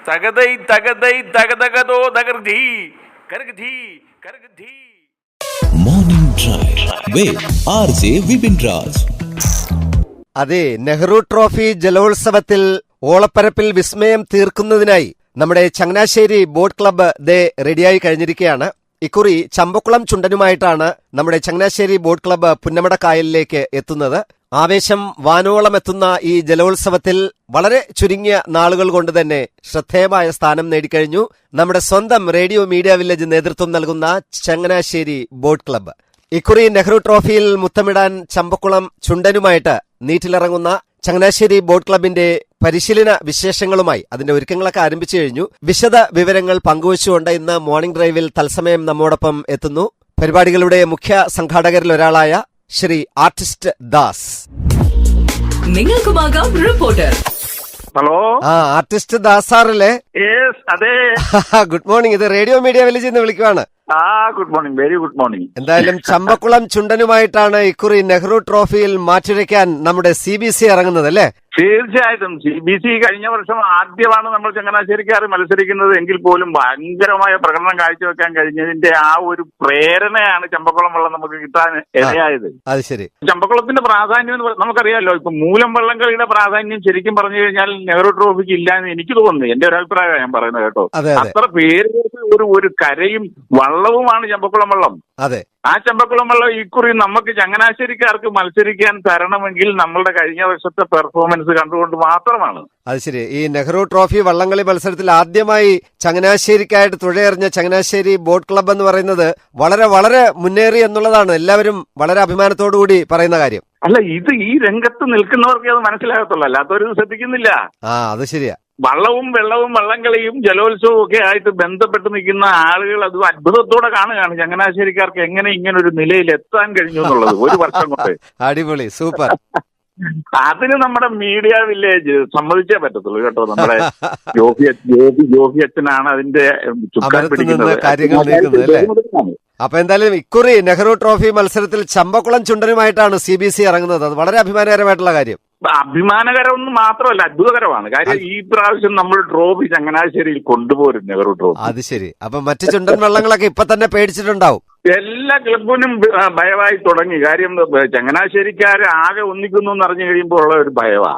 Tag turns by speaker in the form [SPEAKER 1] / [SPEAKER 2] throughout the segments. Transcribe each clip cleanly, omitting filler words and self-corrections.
[SPEAKER 1] തകതൈ തകതൈ തകതകതോ തകർധി കർഗധി കർഗധി.
[SPEAKER 2] Morning drive with RJ Vipin Raj.
[SPEAKER 3] അതെ, നെഹ്റു ട്രോഫി ജലോത്സവത്തിൽ ഓളപ്പരപ്പിൽ വിസ്മയം തീർക്കുന്നതിനായി നമ്മുടെ ചങ്ങനാശ്ശേരി ബോട്ട് ക്ലബ്ബ് റെഡിയായി കഴിഞ്ഞിരിക്കുകയാണ്. ഇക്കുറി ചമ്പക്കുളം ചുണ്ടനുമായിട്ടാണ് നമ്മുടെ ചങ്ങനാശ്ശേരി ബോട്ട് ക്ലബ്ബ് പുന്നമട കായലിലേക്ക് എത്തുന്നത്. ആവേശം വാനോളം എത്തുന്ന ഈ ജലോത്സവത്തിൽ വളരെ ചുരുങ്ങിയ നാളുകൾ കൊണ്ട് തന്നെ ശ്രദ്ധേയമായ സ്ഥാനം നേടിക്കഴിഞ്ഞു നമ്മുടെ സ്വന്തം റേഡിയോ മീഡിയ വില്ലേജ് നേതൃത്വം നൽകുന്ന ചങ്ങനാശ്ശേരി ബോട്ട് ക്ലബ്ബ്. ഇക്കുറി നെഹ്റു ട്രോഫിയിൽ മുത്തമിടാൻ ചമ്പക്കുളം ചുണ്ടനുമായിട്ട് നീറ്റിലിറങ്ങുന്ന ചങ്ങനാശ്ശേരി ബോട്ട് ക്ലബിന്റെ പരിശീലന വിശേഷങ്ങളുമായി അതിന്റെ ഒരുക്കങ്ങളൊക്കെ ആരംഭിച്ചു കഴിഞ്ഞു. വിശദ വിവരങ്ങൾ പങ്കുവച്ചുകൊണ്ട് ഇന്ന് മോർണിംഗ് ഡ്രൈവിൽ തത്സമയം നമ്മോടൊപ്പം എത്തുന്നു പരിപാടികളുടെ മുഖ്യ സംഘാടകരിൽ ഒരാളായ ശ്രീ ആർട്ടിസ്റ്റ് ദാസ്.
[SPEAKER 4] നിങ്ങൾക്കുമാകാം റിപ്പോർട്ടർ.
[SPEAKER 1] ഹലോ,
[SPEAKER 3] ആർട്ടിസ്റ്റ് ദാസ് സാറല്ലേ?
[SPEAKER 1] അതെ.
[SPEAKER 3] Good morning. ഇത് റേഡിയോ മീഡിയ വില്ലേജിൽ നിന്ന് വിളിക്കുവാണ്.
[SPEAKER 1] Good morning, very good morning.
[SPEAKER 3] എന്തായാലും ചമ്പക്കുളം ചുണ്ടനുമായിട്ടാണ് ഇക്കുറി നെഹ്റു ട്രോഫിയിൽ മാറ്റുരയ്ക്കാൻ നമ്മുടെ CBC ഇറങ്ങുന്നത് അല്ലേ?
[SPEAKER 1] തീർച്ചയായിട്ടും. CBC കഴിഞ്ഞ വർഷം ആദ്യമാണ് നമ്മൾ ചങ്ങനാശ്ശേരിക്കാർ മത്സരിക്കുന്നത് എങ്കിൽ പോലും ഭയങ്കരമായ പ്രകടനം കാഴ്ചവെക്കാൻ കഴിഞ്ഞതിന്റെ ആ ഒരു പ്രേരണയാണ് ചമ്പക്കുളം വെള്ളം നമുക്ക് കിട്ടാൻ ഇടയായത്.
[SPEAKER 3] അത് ശരി.
[SPEAKER 1] ചമ്പക്കുളത്തിന്റെ പ്രാധാന്യം എന്ന് നമുക്കറിയാലോ. ഇപ്പൊ മൂലം വള്ളംകളിയുടെ പ്രാധാന്യം ശരിക്കും പറഞ്ഞു കഴിഞ്ഞാൽ നെഹ്റു ട്രോഫിക്ക് ഇല്ല എന്ന് എനിക്ക് തോന്നുന്നു. എന്റെ ഒരു അഭിപ്രായമാണ് ഞാൻ പറയുന്നത് കേട്ടോ. അത്ര പേര് ഒരു കരയും വള്ളവുമാണ് ചമ്പക്കുളം വെള്ളം.
[SPEAKER 3] അതെ,
[SPEAKER 1] ആ ചമ്പക്കുളം വെള്ളം ഇക്കുറി നമുക്ക് ചങ്ങനാശ്ശേരിക്കാർക്ക് മത്സരിക്കാൻ തരണമെങ്കിൽ നമ്മളുടെ കഴിഞ്ഞ വർഷത്തെ പെർഫോമൻസ് കണ്ടുകൊണ്ട് മാത്രമാണ്.
[SPEAKER 3] അത് ശരി. ഈ നെഹ്റു ട്രോഫി വള്ളംകളി മത്സരത്തിൽ ആദ്യമായി ചങ്ങനാശ്ശേരിക്കായിട്ട് തുഴയെറിഞ്ഞ ചങ്ങനാശ്ശേരി ബോട്ട് ക്ലബ്ബ് എന്ന് പറയുന്നത് വളരെ വളരെ മുന്നേറി എന്നുള്ളതാണ് എല്ലാവരും വളരെ അഭിമാനത്തോടുകൂടി പറയുന്ന കാര്യം.
[SPEAKER 1] അല്ല, ഇത് ഈ രംഗത്ത് നിൽക്കുന്നവർക്ക് അത് മനസ്സിലാകത്തുള്ളൂ, അല്ലാത്തവരും ശ്രദ്ധിക്കുന്നില്ല.
[SPEAKER 3] അത് ശരിയാ.
[SPEAKER 1] വള്ളവും വെള്ളവും വള്ളംകളിയും ജലോത്സവവും ഒക്കെ ആയിട്ട് ബന്ധപ്പെട്ട് നിൽക്കുന്ന ആളുകൾ അത് അത്ഭുതത്തോടെ കാണുകയാണ് ചങ്ങനാശ്ശേരിക്കാർക്ക് എങ്ങനെ ഇങ്ങനെ ഒരു നിലയിൽ എത്താൻ കഴിഞ്ഞു എന്നുള്ളത് ഒരു വർഷം കൊണ്ട്.
[SPEAKER 3] അടിപൊളി, സൂപ്പർ.
[SPEAKER 1] അതിന് നമ്മുടെ മീഡിയ വില്ലേജ് സമ്മതിച്ചേ പറ്റത്തുള്ളൂ കേട്ടോ. നമ്മുടെ ജോഫി അച്ഛനാണ് അതിന്റെ ചുക്കാൻ പിടിക്കുന്നത്.
[SPEAKER 3] അപ്പൊ എന്തായാലും ഇക്കുറി നെഹ്റു ട്രോഫി മത്സരത്തിൽ ചമ്പക്കുളം ചുണ്ടനുമായിട്ടാണ് CBC ഇറങ്ങുന്നത്. അത് വളരെ അഭിമാനകരമായിട്ടുള്ള കാര്യം.
[SPEAKER 1] അഭിമാനകരമൊന്നും മാത്രമല്ല, അത്ഭുതകരമാണ്. കാര്യം ഈ പ്രാവശ്യം നമ്മൾ ട്രോഫി ചങ്ങനാശ്ശേരിയിൽ കൊണ്ടുപോരും, നെഹ്റു ട്രോഫി.
[SPEAKER 3] അത് ശരി. അപ്പൊ മറ്റു ചുണ്ടൻ വള്ളങ്ങളൊക്കെ ഇപ്പൊ തന്നെ പേടിച്ചിട്ടുണ്ടാവും.
[SPEAKER 1] എല്ലാ ക്ലബിനും ഭയമായി തുടങ്ങി. കാര്യം ചങ്ങനാശ്ശേരിക്കാര് ആകെ ഒന്നിക്കുന്നു എന്ന് അറിഞ്ഞു കഴിയുമ്പോൾ ഉള്ള ഒരു ഭയവാ.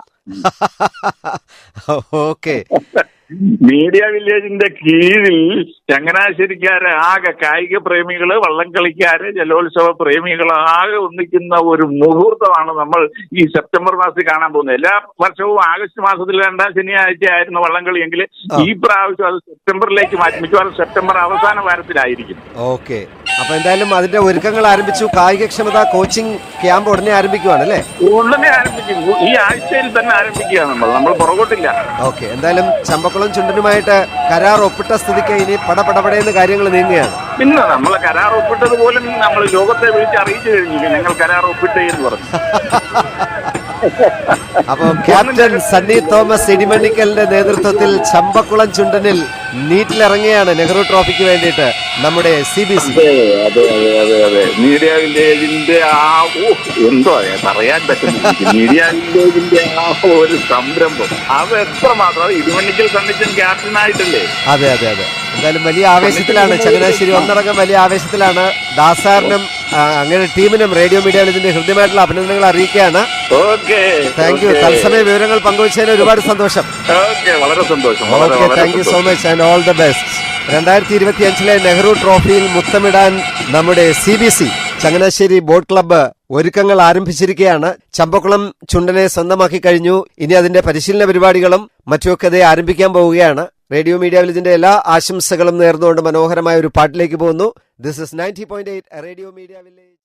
[SPEAKER 3] ഓക്കെ.
[SPEAKER 1] മീഡിയ വില്ലേജിന്റെ കീഴിൽ ചങ്ങനാശ്ശേരിക്കാര് ആകെ കായിക പ്രേമികള്, വള്ളംകളിക്കാര്, ജലോത്സവ പ്രേമികൾ ആകെ ഒന്നിക്കുന്ന ഒരു മുഹൂർത്തമാണ് നമ്മൾ ഈ സെപ്റ്റംബർ മാസത്തിൽ കാണാൻ പോകുന്നത്. എല്ലാ വർഷവും ആഗസ്റ്റ് മാസത്തിൽ 2ാം ശനിയാഴ്ച ആയിരുന്നു വള്ളംകളി എങ്കിൽ ഈ പ്രാവശ്യം അത് സെപ്റ്റംബറിലേക്ക് മാറ്റി. മിക്കവാറും സെപ്റ്റംബർ അവസാന വാരത്തിലായിരിക്കും.
[SPEAKER 3] ഓക്കെ. അപ്പൊ എന്തായാലും അതിന്റെ ഒരുക്കങ്ങൾ ആരംഭിച്ചു. കായികക്ഷമത കോച്ചിങ് ക്യാമ്പ് ഉടനെ ആരംഭിക്കുവാണ് അല്ലേ?
[SPEAKER 1] ഉടനെ ആരംഭിക്കും. ഈ ആഴ്ചയിൽ തന്നെ ആരംഭിക്കുകയാണ് നമ്മൾ പുറകോട്ടില്ല.
[SPEAKER 3] ഓക്കെ. എന്തായാലും ചമ്പക്കുളം ചുണ്ടനുമായിട്ട് കരാർ ഒപ്പിട്ട സ്ഥിതിക്ക് ഇനി പടപടപടയെന്ന് കാര്യങ്ങൾ നീങ്ങുകയാണ്.
[SPEAKER 1] പിന്നെ നമ്മൾ കരാർ ഒപ്പിട്ടത് പോലും നമ്മൾ ലോകത്തെ വിളിച്ച് അറിയിച്ചു കഴിഞ്ഞു ഞങ്ങൾ കരാർ ഒപ്പിട്ടേ എന്ന് പറഞ്ഞു.
[SPEAKER 3] അപ്പൊ ക്യാപ്റ്റൻ സണ്ണി തോമസ് ഇടിമണ്ണിക്കലിന്റെ നേതൃത്വത്തിൽ ചമ്പക്കുളം ചുണ്ടനിൽ നീറ്റിലിറങ്ങിയാണ് നെഹ്റു ട്രോഫിക്ക് വേണ്ടിയിട്ട് നമ്മുടെ CBC.
[SPEAKER 1] അതെ മീഡിയ വില്ലേജിന്റെ എന്തോ പറയാൻ പറ്റുന്നില്ല. മീഡിയ വില്ലേജിന്റെ ഒരു സംരംഭം അത് എത്രമാത്രം ഇടിമണ്ണിക്കൽ സണ്ണിച്ചൻ ക്യാപ്റ്റനായിട്ടല്ലേ.
[SPEAKER 3] അതെ. എന്തായാലും വലിയ ആവേശത്തിലാണ് ചങ്ങനാശ്ശേരി ഒന്നടങ്കം വലിയ ആവേശത്തിലാണ്. ദാസാറിനും അങ്ങനെ ടീമിനും റേഡിയോ മീഡിയ വില്ലേജിന്റെ ഹൃദ്യമായിട്ടുള്ള അഭിനന്ദനങ്ങൾ അറിയിക്കുകയാണ്. Thank you. തത്സമയ വിവരങ്ങൾ പങ്കുവച്ചതിന് ഒരുപാട് സന്തോഷം.
[SPEAKER 1] വളരെ സന്തോഷം.
[SPEAKER 3] Thank you so much and all the best. 2025 Nehru ട്രോഫിയിൽ മുത്തമിടാൻ നമ്മുടെ CBC ചങ്ങനാശ്ശേരി ബോട്ട് ക്ലബ്ബ് ഒരുക്കങ്ങൾ ആരംഭിച്ചിരിക്കുകയാണ്. ചമ്പക്കുളം ചുണ്ടനെ സ്വന്തമാക്കി കഴിഞ്ഞു. ഇനി അതിന്റെ പരിശീലന പരിപാടികളും മറ്റുമൊക്കെ ആരംഭിക്കാൻ പോവുകയാണ്. റേഡിയോ മീഡിയ വില്ലേജിന്റെ എല്ലാ ആശംസകളും നേർന്നുകൊണ്ട് മനോഹരമായ ഒരു പാട്ടിലേക്ക് പോകുന്നു. This is 90.8 radio media village.